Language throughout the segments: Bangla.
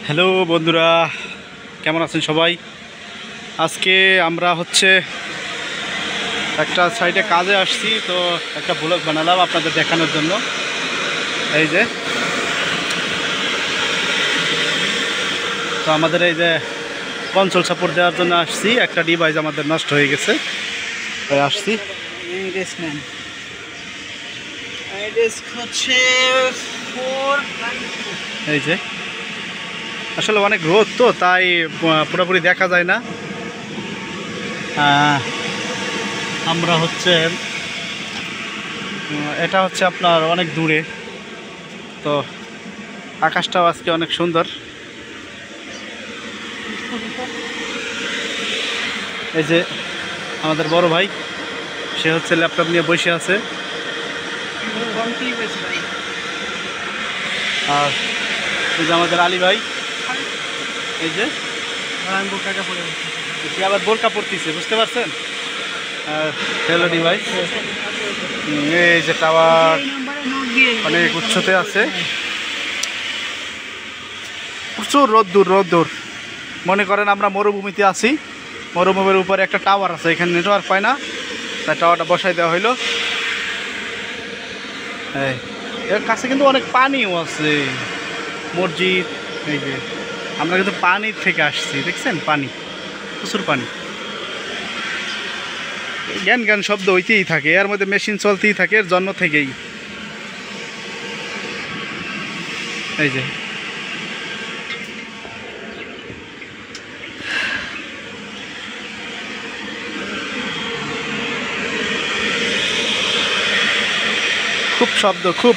হ্যালো বন্ধুরা, কেমন আছেন সবাই? আজকে আমরা একটা সাইডে কাজে আসছি, তো একটা ব্লগ বানালাম আপনাদের দেখানোর জন্য। এই যে তো আমাদের এই যে কনসোল সাপোর্ট দেওয়ার জন্য আসছি। একটা ডিভাইস আমাদের নষ্ট হয়ে গেছে, তাই আসছি। এই যে আসলে অনেক রোদ, তো তাই পুরোপুরি দেখা যায় না। আমরা এটা আপনার অনেক দূরে, তো আকাশটাও আজকে অনেক সুন্দর। এই যে আমাদের বড় ভাই, সে ল্যাপটপ নিয়ে বসে আছে। আর এই যে আমাদের আলী ভাই, এই যে সে আবার বোরকা পড়তেছে, বুঝতে পারছেন? আর হ্যালো ডিভাইস, এই যে টাওয়ার অনেক উচ্চতে আছে, প্রচুর রোদ্দুর। মনে করেন আমরা মরুভূমিতে আছি, মরুভূমির উপরে একটা টাওয়ার আছে, এখানে নেটওয়ার্ক পায় না, তাই টাওয়ারটা বসাই দেওয়া হইলো। এর কাছে কিন্তু অনেক পানিও আছে, মসজিদ। এই যে আমরা কিন্তু পানির থেকে আসছি, দেখছেন? পানি, প্রচুর পানি। জ্ঞান শব্দ হইতেই থাকে, এর মধ্যে মেশিন চলতেই থাকে এর জন্ম থেকেই। এই যে খুব শব্দ, খুব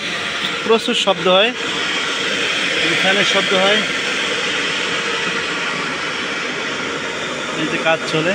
প্রচুর শব্দ হয়, ফ্যানের শব্দ হয়। এই যে কাজ চলে।